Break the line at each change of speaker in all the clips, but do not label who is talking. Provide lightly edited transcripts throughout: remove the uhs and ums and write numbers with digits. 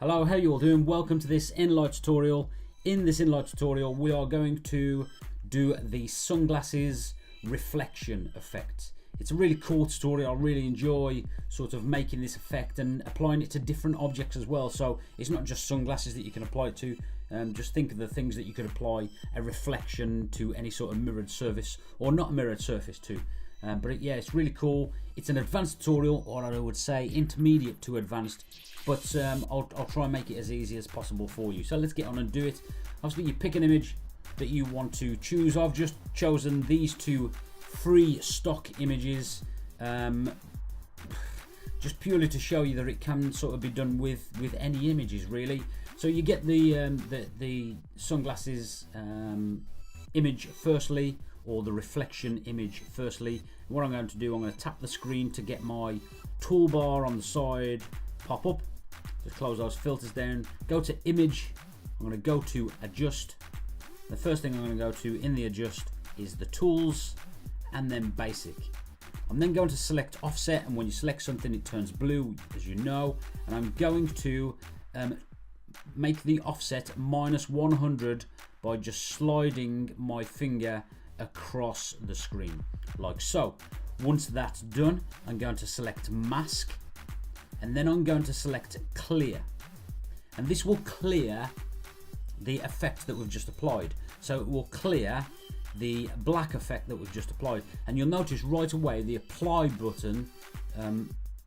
Hello, how you all doing? Welcome to this Enlight tutorial. In this Enlight tutorial, we are going to do the sunglasses reflection effect. It's a really cool tutorial. I really enjoy sort of making this effect and applying it to different objects as well. So it's not just sunglasses that you can apply it to. Just think of the things that you could apply a reflection to any sort of mirrored surface or not mirrored surface to. But yeah, it's really cool. It's an advanced tutorial, or I would say intermediate to advanced, but I'll try and make it as easy as possible for you. So let's get on and do it. Obviously, you pick an image that you want to choose. I've just chosen these two free stock images, just purely to show you that it can sort of be done with any images really. So you get the sunglasses image firstly, or the reflection image firstly. What I'm going to do, I'm going to tap the screen to get my toolbar on the side pop up. Just close those filters down, go to image, I'm going to go to adjust. The first thing I'm going to go to in the adjust is the tools and then basic. I'm then going to select offset, and when you select something it turns blue, as you know, and I'm going to make the offset -100 by just sliding my finger across the screen like so. Once that's done, I'm going to select mask, and then I'm going to select clear, and this will clear the effect that we've just applied. So it will clear the black effect that we've just applied, and you'll notice right away the apply button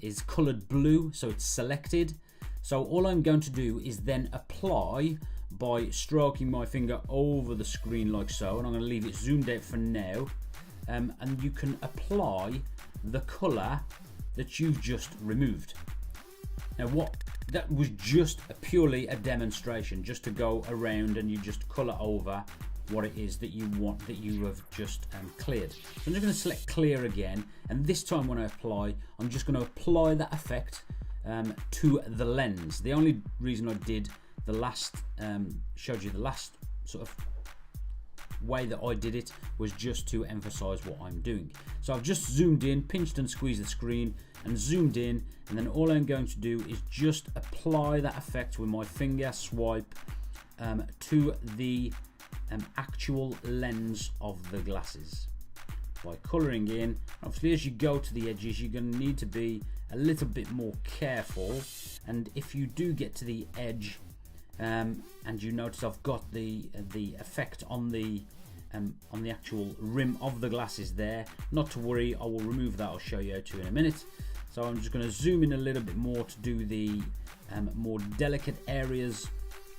is colored blue, so it's selected. So all I'm going to do is then apply by stroking my finger over the screen like so, and I'm going to leave it zoomed out for now, and you can apply the color that you've just removed. Now that was just purely a demonstration, just to go around and you just color over what it is that you want, that you have just cleared. So I'm just going to select clear again, and this time when I apply, I'm just going to apply that effect to the lens. The only reason I did the last showed you the last sort of way that I did it was just to emphasize what I'm doing. So I've just zoomed in, pinched and squeezed the screen and zoomed in, and then all I'm going to do is just apply that effect with my finger swipe to the actual lens of the glasses by colouring in. Obviously, as you go to the edges, you're going to need to be a little bit more careful, and if you do get to the edge and you notice I've got the effect on the actual rim of the glasses there, not to worry, I will remove that. I'll show you how to in a minute. So I'm just going to zoom in a little bit more to do the more delicate areas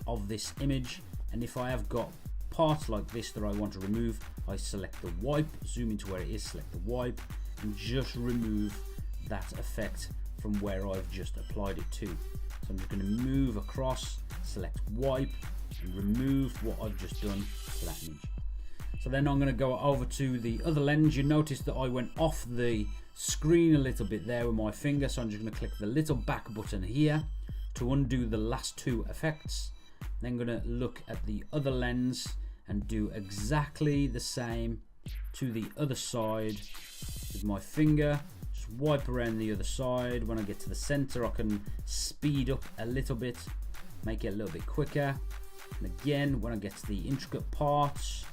of this image, and if I have got parts like this that I want to remove, I select the wipe, zoom into where it is, select the wipe, and just remove that effect from where I've just applied it to. So I'm just going to move across, select wipe, and remove what I've just done to that image. So then I'm going to go over to the other lens. You notice that I went off the screen a little bit there with my finger, so I'm just going to click the little back button here to undo the last two effects. Then I'm going to look at the other lens and do exactly the same to the other side with my finger. Just wipe around the other side. When I get to the center, I can speed up a little bit, make it a little bit quicker. And again, when I get to the intricate parts,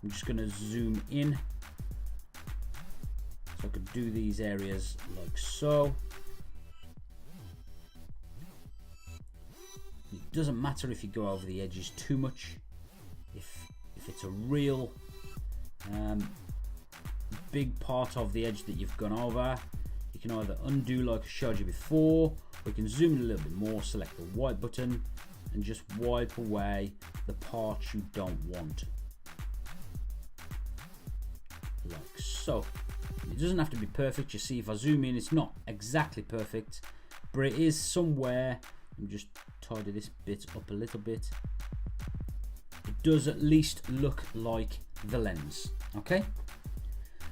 I'm just going to zoom in so I could do these areas like so. It doesn't matter if you go over the edges too much. If it's a real big part of the edge that you've gone over, you can either undo like I showed you before, or you can zoom in a little bit more, select the wipe button, and just wipe away the parts you don't want. Like so. It doesn't have to be perfect. You see, if I zoom in, it's not exactly perfect, but it is somewhere. Let me just tidy this bit up a little bit. It does at least look like the lens. Okay,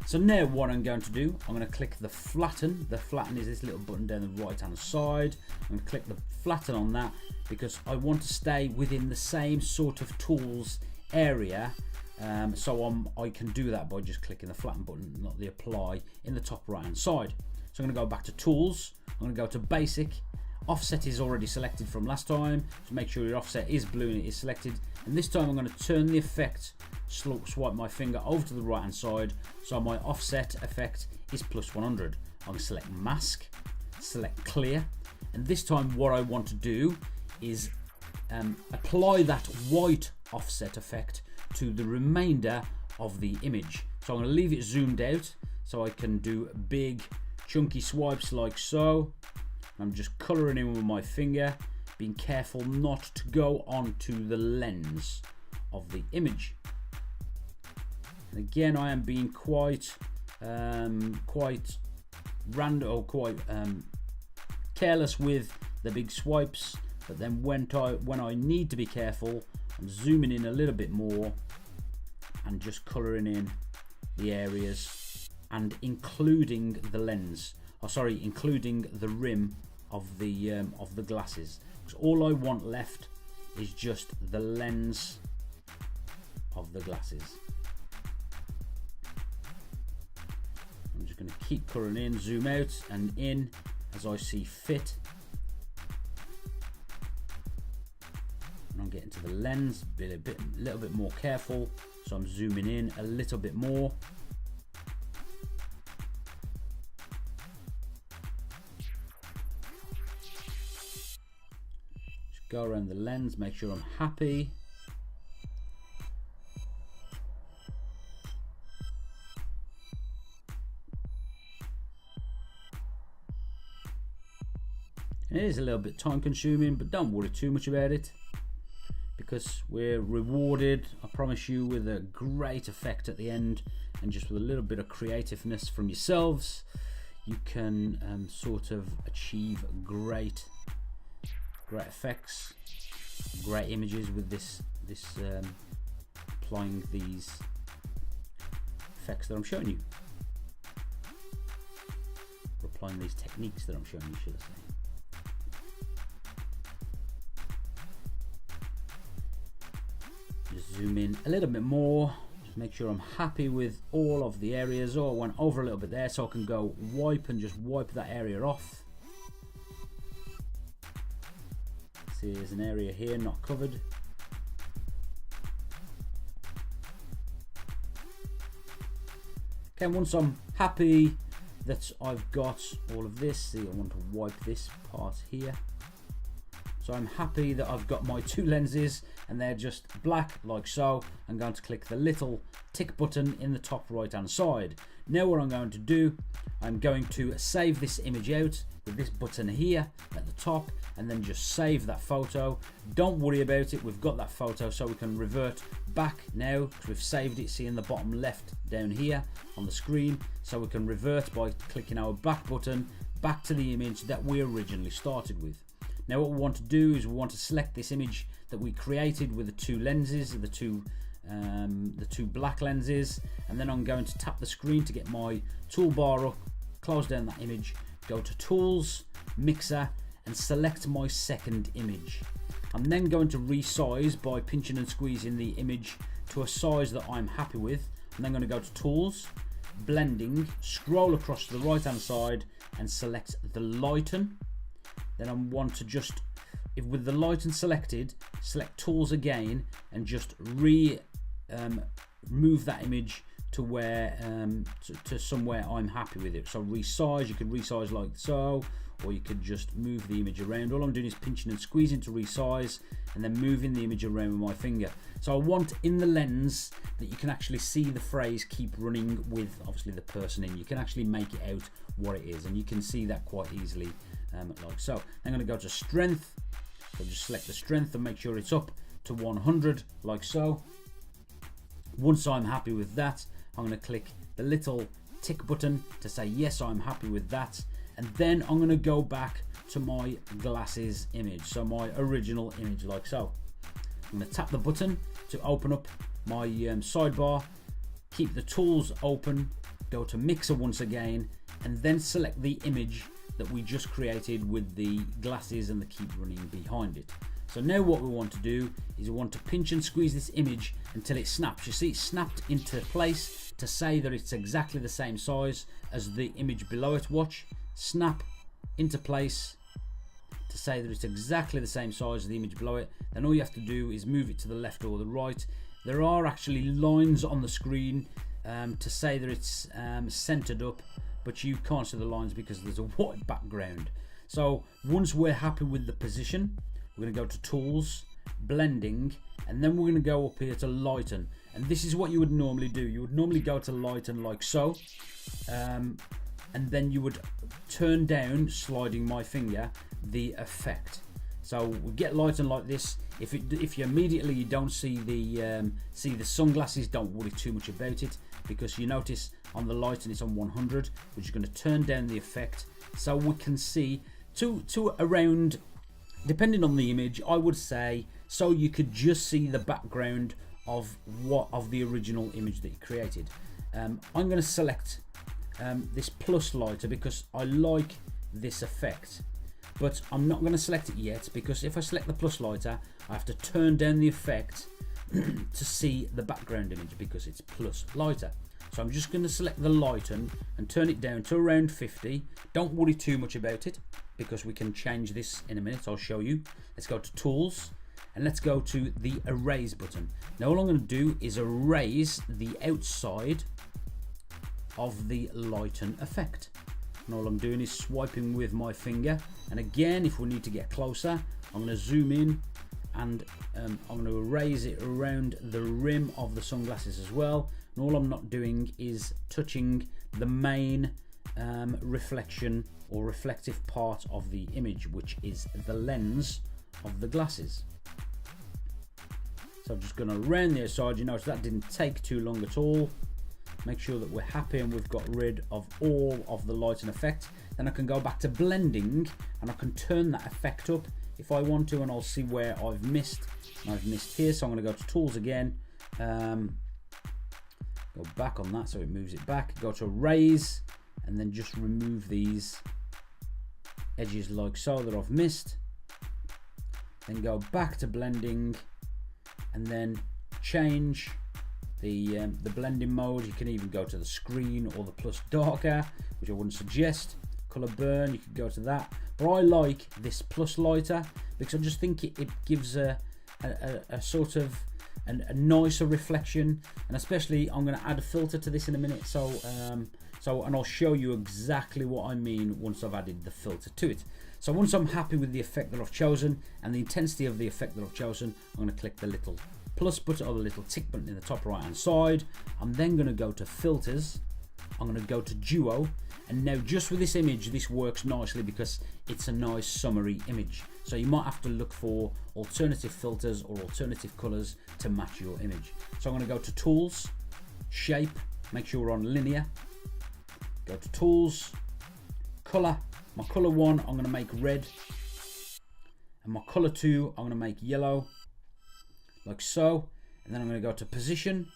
so now what I'm going to do, I'm going to click the flatten. The flatten is this little button down the right hand side. I'm going to click the flatten on that because I want to stay within the same sort of tools area. So I can do that by just clicking the flatten button, not the apply, in the top right hand side. So I'm going to go back to tools, I'm going to go to basic, Offset is already selected from last time, so make sure your offset is blue and it is selected. And this time I'm going to turn the effect, swipe my finger over to the right hand side, so my offset effect is +100. I'm going to select mask, select clear, and this time what I want to do is apply that white offset effect to the remainder of the image. So I'm going to leave it zoomed out so I can do big chunky swipes like so. I'm just colouring in with my finger, being careful not to go onto the lens of the image. And again, I am being quite random, or quite careless with the big swipes. But then when I need to be careful, I'm zooming in a little bit more and just colouring in the areas and including the lens. Oh, sorry, including the rim of the glasses. Because all I want left is just the lens of the glasses. I'm just going to keep colouring in, zoom out and in as I see fit. And I'm getting to the lens, a little bit more careful. So I'm zooming in a little bit more. Go around the lens, make sure I'm happy. And it is a little bit time consuming, but don't worry too much about it, because we're rewarded, I promise you, with a great effect at the end, and just with a little bit of creativeness from yourselves, you can sort of achieve great effects, great images with this applying these effects that I'm showing you, or applying these techniques that I'm showing you, should I say. Just zoom in a little bit more, just make sure I'm happy with all of the areas. Oh, I went over a little bit there, so I can go wipe and just wipe that area off. There's an area here not covered. Okay, once I'm happy that I've got all of this, see, I want to wipe this part here. So I'm happy that I've got my two lenses and they're just black like so. I'm going to click the little tick button in the top right hand side. Now what I'm going to do, I'm going to save this image out with this button here at the top, and then just save that photo. Don't worry about it, we've got that photo, so we can revert back now because we've saved it. See in the bottom left down here on the screen, so we can revert by clicking our back button back to the image that we originally started with. Now what we want to do is we want to select this image that we created with the two lenses, the two black lenses, and then I'm going to tap the screen to get my toolbar up, close down that image, go to Tools, Mixer, and select my second image. I'm then going to resize by pinching and squeezing the image to a size that I'm happy with. I'm then going to go to Tools, Blending, scroll across to the right hand side and select the lighten. Then I want to just, with the lighten selected, select Tools again and just move that image to where to somewhere I'm happy with it. So resize, you could resize like so, or you could just move the image around. All I'm doing is pinching and squeezing to resize and then moving the image around with my finger. So I want in the lens that you can actually see the phrase keep running with obviously the person in. You can actually make it out what it is, and you can see that quite easily like so. I'm going to go to strength, so just select the strength and make sure it's up to 100 like so. Once I'm happy with that, I'm going to click the little tick button to say yes, I'm happy with that, and then I'm going to go back to my glasses image, so my original image like so. I'm going to tap the button to open up my sidebar, keep the tools open, go to Mixer once again, and then select the image that we just created with the glasses and the keep running behind it. So now what we want to do is we want to pinch and squeeze this image until it snaps. You see it snapped into place to say that it's exactly the same size as the image below it. Watch, snap into place to to say that it's exactly the same size as the image below it, then all you have to do is move it to the left or the right. There are actually lines on the screen to say that it's centered up, but you can't see the lines because there's a white background. So once we're happy with the position, we're going to go to Tools, Blending, and then we're going to go up here to Lighten. And this is what you would normally do. You would normally go to Lighten like so, and then you would turn down, sliding my finger, the effect. So we get Lighten like this. If you immediately don't see the sunglasses, don't worry too much about it, because you notice on the Lighten it's on 100, which is going to turn down the effect, so we can see to around, depending on the image, I would say, so you could just see the background of the original image that you created. I'm going to select this plus lighter because I like this effect, but I'm not going to select it yet, because if I select the plus lighter, I have to turn down the effect to see the background image because it's plus lighter. So I'm just going to select the Lighten and turn it down to around 50. Don't worry too much about it, because we can change this in a minute. I'll show you. Let's go to Tools, and let's go to the Erase button. Now all I'm going to do is erase the outside of the Lighten effect. And all I'm doing is swiping with my finger. And again, if we need to get closer, I'm going to zoom in, and I'm going to erase it around the rim of the sunglasses as well. And all I'm not doing is touching the main reflection or reflective part of the image, which is the lens of the glasses. So I'm just going to round the outside. You notice that didn't take too long at all. Make sure that we're happy and we've got rid of all of the Lighten effect. Then I can go back to Blending, and I can turn that effect up if I want to, and I'll see where I've missed. And I've missed here, so I'm going to go to Tools again, go back on that so it moves it back, go to Erase, and then just remove these edges like so that I've missed. Then go back to Blending, and then change the blending mode. You can even go to the screen or the plus darker, which I wouldn't suggest. Color burn, you could go to that, but I like this plus lighter because I just think it gives a sort of a nicer reflection, and especially I'm going to add a filter to this in a minute, so and I'll show you exactly what I mean once I've added the filter to it. So once I'm happy with the effect that I've chosen and the intensity of the effect that I've chosen, I'm going to click the little plus button or the little tick button in the top right hand side. I'm then going to go to Filters, I'm going to go to Duo, and now just with this image this works nicely because it's a nice summery image, so you might have to look for alternative filters or alternative colors to match your image. So I'm going to go to Tools, Shape, make sure we're on linear, go to Tools, Color, my color 1 I'm going to make red, and my color 2 I'm going to make yellow, like so. And then I'm going to go to Position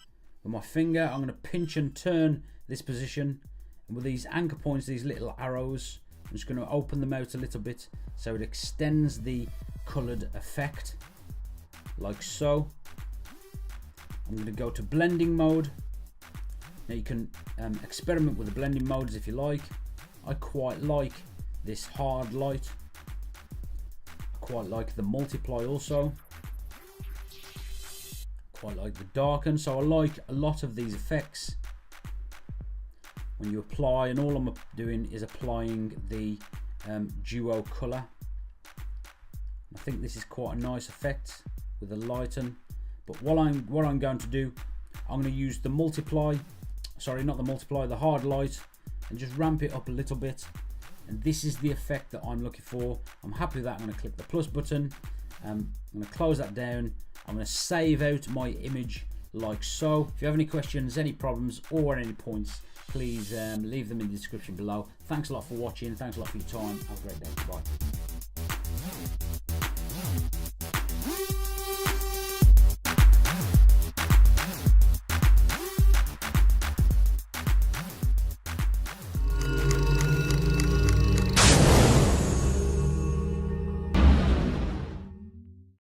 with my finger, I'm going to pinch and turn this position, and with these anchor points, these little arrows, I'm just going to open them out a little bit so it extends the colored effect, like so. I'm going to go to Blending mode. Now you can experiment with the blending modes if you like. I quite like this hard light. I quite like the multiply also. Quite like the darken. So I like a lot of these effects when you apply, and all I'm doing is applying the duo color. I think this is quite a nice effect with the Lighten. But what I'm going to do, I'm going to use the multiply, sorry, not the multiply, the hard light, and just ramp it up a little bit. And this is the effect that I'm looking for. I'm happy with that. I'm going to click the plus button. I'm going to close that down. I'm going to save out my image like so. If you have any questions, any problems, or any points, please leave them in the description below. Thanks a lot for watching. Thanks a lot for your time. Have a great day. Bye.